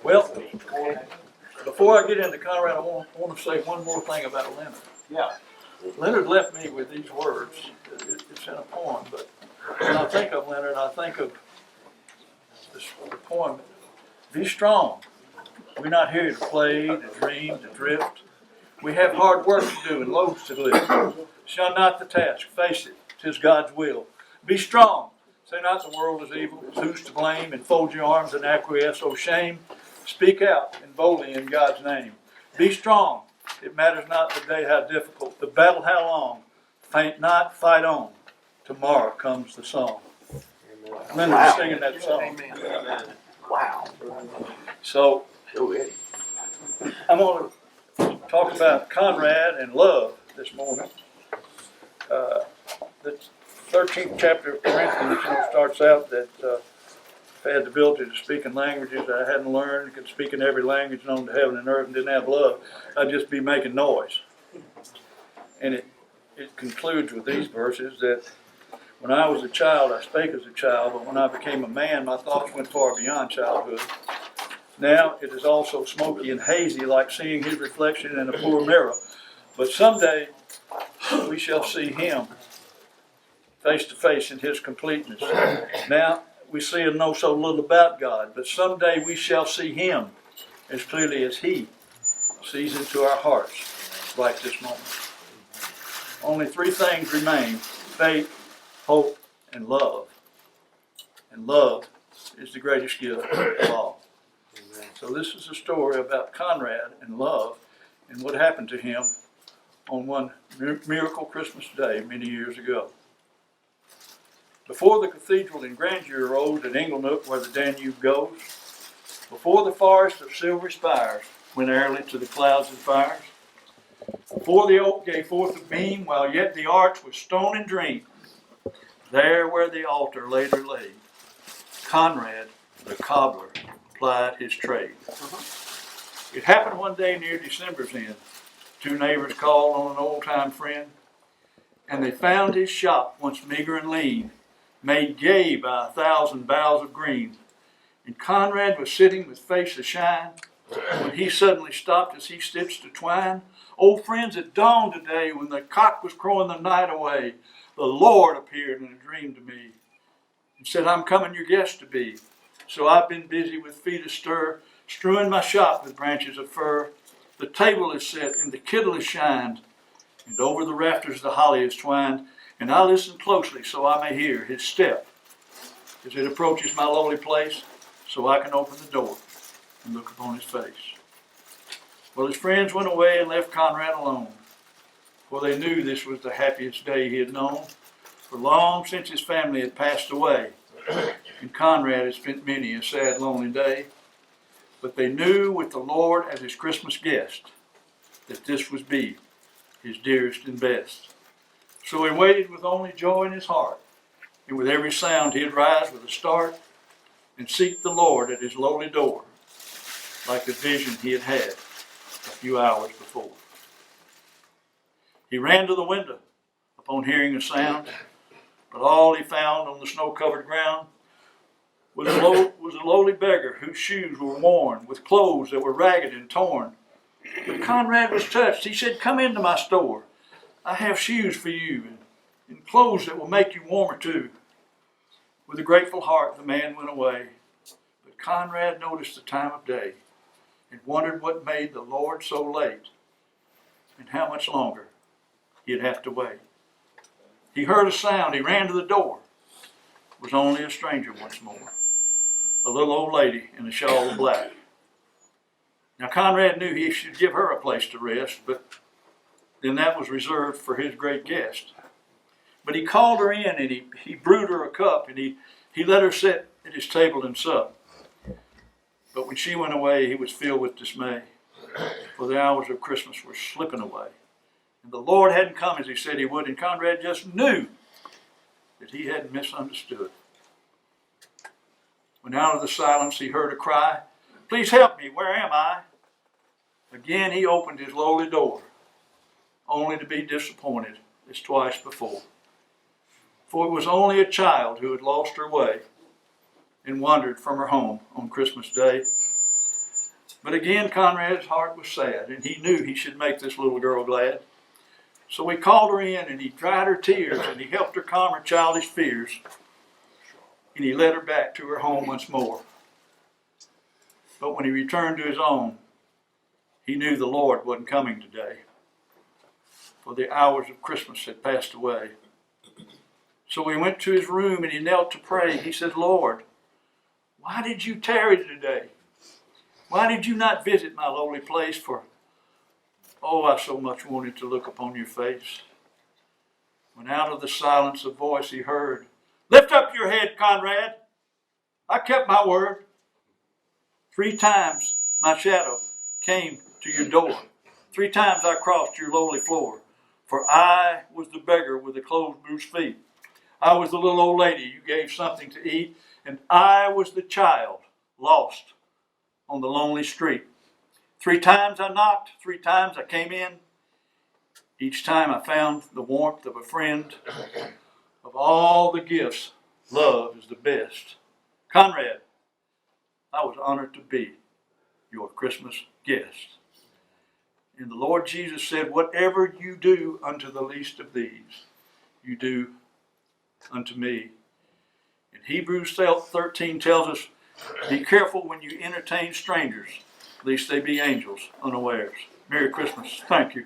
Well, before I get into Conrad, I want to say one more thing about Leonard. Yeah. Leonard left me with these words. It's in a poem, but when I think of Leonard, I think of the poem, "Be strong. We're not here to play, to dream, to drift. We have hard work to do and loads to lift. Shun not the task, face it, 'tis God's will. Be strong. Say not the world is evil, who's to blame, and fold your arms and acquiesce, oh shame. Speak out and boldly in God's name. Be strong. It matters not the day how difficult, the battle how long. Faint not, fight on. Tomorrow comes the song." Leonard's singing that song. Wow. So I'm going to talk about Conrad and love this morning. The 13th chapter of Corinthians starts out that if I had the ability to speak in languages that I hadn't learned, could speak in every language known to heaven and earth, and didn't have love, I'd just be making noise. And it concludes with these verses that when I was a child, I spake as a child, but when I became a man, my thoughts went far beyond childhood. Now it is also smoky and hazy, like seeing his reflection in a poor mirror. But someday we shall see him face to face in his completeness. Now we see and know so little about God, but someday we shall see him as clearly as he sees into our hearts right this moment. Only three things remain: faith, hope, and love. And love is the greatest gift of all. So this is a story about Conrad and love and what happened to him on one miracle Christmas day many years ago. Before the cathedral in grandeur rose at Inglenook where the Danube goes, before the forest of silver spires went airily to the clouds and fires, before the oak gave forth a beam while yet the arch was stone and dream, there where the altar later laid, Conrad the Cobbler plied his trade. It happened one day near December's end. Two neighbors called on an old-time friend, and they found his shop once meager and lean, made gay by 1,000 boughs of green. And Conrad was sitting with face ashine when he suddenly stopped as he stitched to twine. "Oh, friends, at dawn today, when the cock was crowing the night away, the Lord appeared in a dream to me and said, 'I'm coming your guest to be.' So I've been busy with feet astir, strewing my shop with branches of fir. The table is set and the kittle is shined, and over the rafters the holly is twined. And I listen closely so I may hear his step as it approaches my lowly place, so I can open the door and look upon his face." Well, his friends went away and left Conrad alone, for they knew this was the happiest day he had known. For long since his family had passed away, and Conrad had spent many a sad, lonely day. But they knew with the Lord as his Christmas guest that this would be his dearest and best. So he waited with only joy in his heart, and with every sound he'd rise with a start and seek the Lord at his lowly door, like the vision he had had a few hours before. He ran to the window upon hearing a sound, but all he found on the snow-covered ground was a lowly beggar whose shoes were worn, with clothes that were ragged and torn. But Conrad was touched. He said, "Come into my store. I have shoes for you and clothes that will make you warmer too." With a grateful heart, the man went away. But Conrad noticed the time of day and wondered what made the Lord so late and how much longer he'd have to wait. He heard a sound. He ran to the door. It was only a stranger once more, a little old lady in a shawl of black. Now Conrad knew he should give her a place to rest, but then that was reserved for his great guest. But he called her in and he brewed her a cup and he let her sit at his table and sup. But when she went away, he was filled with dismay, for the hours of Christmas were slipping away. And the Lord hadn't come as he said he would, and Conrad just knew that he had misunderstood. When out of the silence he heard a cry, "Please help me, where am I?" Again he opened his lowly door, only to be disappointed as twice before. For it was only a child who had lost her way and wandered from her home on Christmas Day. But again, Conrad's heart was sad, and he knew he should make this little girl glad. So he called her in, and he dried her tears, and he helped her calm her childish fears, and he led her back to her home once more. But when he returned to his own, he knew the Lord wasn't coming today, for the hours of Christmas had passed away. So he went to his room, and he knelt to pray. He said, Lord, why did you tarry today? Why did you not visit my lowly place? For, oh, I so much wanted to look upon your face. When out of the silence a voice he heard, lift up your head, Conrad. I kept my word. 3 times my shadow came to your door. 3 times I crossed your lowly floor. For I was the beggar with the closed bruised feet. I was the little old lady you gave something to eat. And I was the child lost on the lonely street. 3 times I knocked, 3 times I came in. Each time I found the warmth of a friend. Of all the gifts, love is the best. Conrad, I was honored to be your Christmas guest. And the Lord Jesus said, whatever you do unto the least of these, you do unto me. And Hebrews 13 tells us, be careful when you entertain strangers, lest they be angels unawares. Merry Christmas. Thank you.